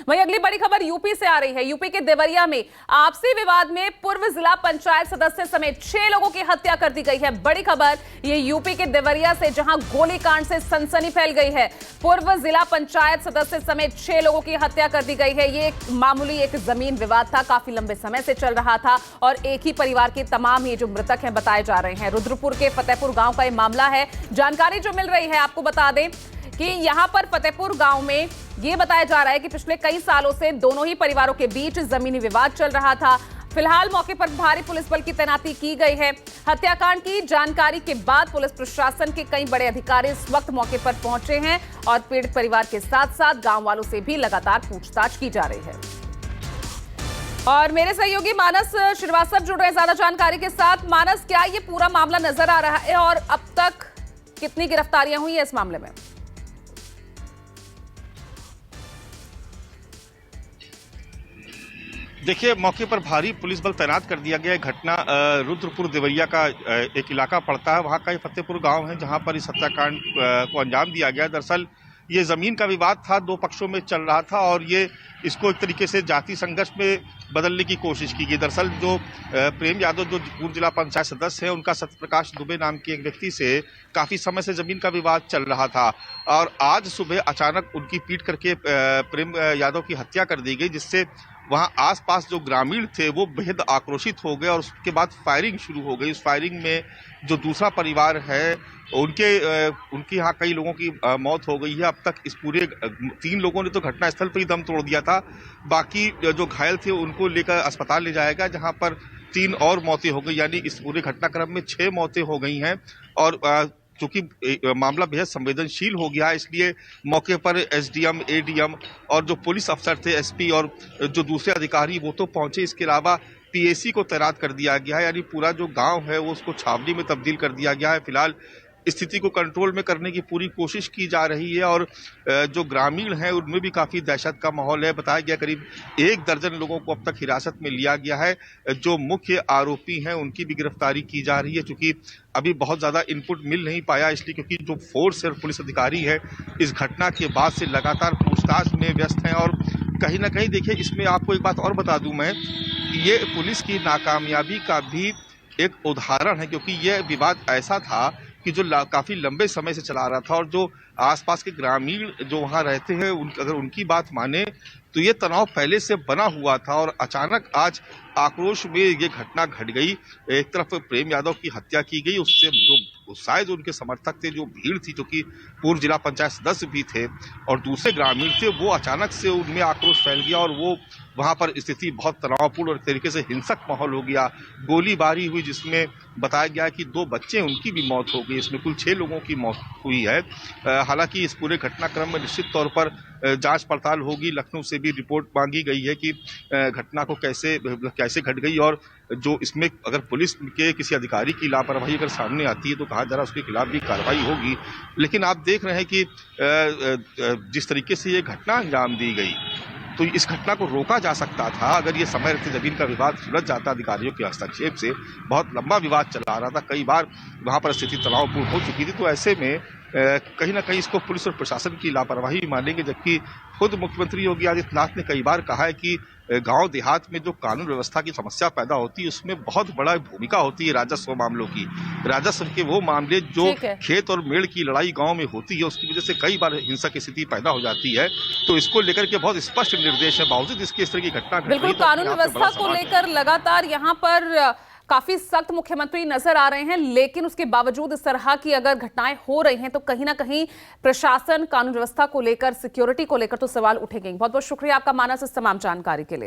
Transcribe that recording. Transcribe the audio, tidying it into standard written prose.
वहीं अगली बड़ी खबर यूपी से आ रही है। यूपी के देवरिया में आपसी विवाद में पूर्व जिला पंचायत सदस्य समेत 6 लोगों की हत्या कर दी गई है। बड़ी खबर ये यूपी के देवरिया से, जहां गोलीकांड से सनसनी फैल गई है। पूर्व जिला पंचायत सदस्य समेत 6 लोगों की हत्या कर दी गई है। ये मामूली एक जमीन विवाद था, काफी लंबे समय से चल रहा था और एक ही परिवार के तमाम ये जो मृतक हैं बताए जा रहे हैं। रुद्रपुर के फतेहपुर गांव का ये मामला है। जानकारी जो मिल रही है, आपको बता दें कि यहां पर फतेहपुर गांव में यह बताया जा रहा है कि पिछले कई सालों से दोनों ही परिवारों के बीच जमीनी विवाद चल रहा था। फिलहाल मौके पर भारी पुलिस बल की तैनाती की गई है। हत्याकांड की जानकारी के बाद पुलिस प्रशासन के कई बड़े अधिकारी इस वक्त मौके पर पहुंचे हैं और पीड़ित परिवार के साथ साथ गांव वालों से भी लगातार पूछताछ की जा रही है। और मेरे सहयोगी मानस श्रीवास्तव जुड़ रहे हैं ज्यादा जानकारी के साथ। मानस, क्या ये पूरा मामला नजर आ रहा है और अब तक कितनी गिरफ्तारियां हुई है इस मामले में? देखिए, मौके पर भारी पुलिस बल तैनात कर दिया गया है। घटना रुद्रपुर देवरिया का एक इलाका पड़ता है, वहां का ये फतेहपुर गांव है जहां पर इस हत्याकांड को अंजाम दिया गया। दरअसल ये जमीन का विवाद था, दो पक्षों में चल रहा था और ये इसको एक तरीके से जाति संघर्ष में बदलने की कोशिश की गई। दरअसल जो प्रेम यादव जो पूर्व जिला पंचायत सदस्य है, उनका सत्यप्रकाश दुबे नाम के एक व्यक्ति से काफी समय से जमीन का विवाद चल रहा था और आज सुबह अचानक उनकी पीट करके प्रेम यादव की हत्या कर दी गई, जिससे वहां आसपास जो ग्रामीण थे वो बेहद आक्रोशित हो गए और उसके बाद फायरिंग शुरू हो गई। उस फायरिंग में जो दूसरा परिवार है उनके यहाँ कई लोगों की मौत हो गई है। अब तक इस पूरे 3 लोगों ने तो घटनास्थल पर ही दम तोड़ दिया था, बाकी जो घायल थे उनको लेकर अस्पताल ले जाया गया, जहां पर 3 और मौतें हो गई, यानी इस पूरे घटनाक्रम में 6 मौतें हो गई हैं। और चूंकि मामला बेहद संवेदनशील हो गया है, इसलिए मौके पर एसडीएम, एडीएम और जो पुलिस अफसर थे, एसपी और जो दूसरे अधिकारी वो तो पहुंचे। इसके अलावा पीएसी को तैनात कर दिया गया है, यानी पूरा जो गांव है वो उसको छावनी में तब्दील कर दिया गया है। फिलहाल स्थिति को कंट्रोल में करने की पूरी कोशिश की जा रही है और जो ग्रामीण हैं उनमें भी काफी दहशत का माहौल है। बताया गया करीब 1 दर्जन लोगों को अब तक हिरासत में लिया गया है। जो मुख्य आरोपी हैं उनकी भी गिरफ्तारी की जा रही है। चूंकि अभी बहुत ज्यादा इनपुट मिल नहीं पाया, इसलिए क्योंकि जो फोर्स और पुलिस अधिकारी है इस घटना के बाद से लगातार पूछताछ में व्यस्त हैं। और कहीं ना कहीं देखिए, इसमें आपको एक बात और बता दूं मैं, ये पुलिस की नाकामयाबी का भी एक उदाहरण है, क्योंकि यह विवाद ऐसा था कि जो काफी लंबे समय से चला रहा था और जो आसपास के ग्रामीण जो वहां रहते हैं अगर उनकी बात माने तो ये तनाव पहले से बना हुआ था और अचानक आज आक्रोश में ये घटना घट गई। एक तरफ प्रेम यादव की हत्या की गई, उससे जो शायद उनके समर्थक थे, जो भीड़ थी, जो कि पूर्व जिला पंचायत सदस्य भी थे और दूसरे ग्रामीण थे, वो अचानक से उनमें आक्रोश फैल गया और वो वहां पर स्थिति बहुत तनावपूर्ण और एक तरीके से हिंसक माहौल हो गया। गोलीबारी हुई, जिसमें बताया गया कि 2 बच्चे उनकी भी मौत हो गई। इसमें कुल 6 लोगों की मौत हुई है। हालांकि इस पूरे घटनाक्रम में निश्चित तौर पर जांच पड़ताल होगी। लखनऊ से भी रिपोर्ट मांगी गई है कि घटना को कैसे घट गई और जो इसमें अगर पुलिस के किसी अधिकारी की लापरवाही अगर सामने आती है तो कहा जा रहा है उसके खिलाफ भी कार्रवाई होगी। लेकिन आप देख रहे हैं कि जिस तरीके से ये घटना अंजाम दी गई, तो इस घटना को रोका जा सकता था अगर ये समय रहते जमीन का विवाद सुलझ जाता। अधिकारियों के हस्तक्षेप से बहुत लंबा विवाद चला रहा था, कई बार वहां पर स्थिति तनावपूर्ण हो चुकी थी। तो ऐसे में कहीं ना कहीं इसको पुलिस और प्रशासन की लापरवाही मानेंगे, जबकि खुद मुख्यमंत्री योगी आदित्यनाथ ने कई बार कहा है कि गांव देहात में जो कानून व्यवस्था की समस्या पैदा होती है उसमें बहुत बड़ा भूमिका होती है राजस्व मामलों की। राजस्व के वो मामले जो खेत और मेड़ की लड़ाई गांव में होती है, उसकी वजह से कई बार हिंसक की स्थिति पैदा हो जाती है। तो इसको लेकर के बहुत स्पष्ट निर्देश है, बावजूद इसके इस तरह की घटना बिल्कुल कानून व्यवस्था को लेकर लगातार यहाँ पर काफी सख्त मुख्यमंत्री नजर आ रहे हैं, लेकिन उसके बावजूद इस तरह की अगर घटनाएं हो रही हैं तो कहीं ना कहीं प्रशासन, कानून व्यवस्था को लेकर, सिक्योरिटी को लेकर तो सवाल उठेंगे। बहुत बहुत शुक्रिया आपका मानस इस तमाम जानकारी के लिए।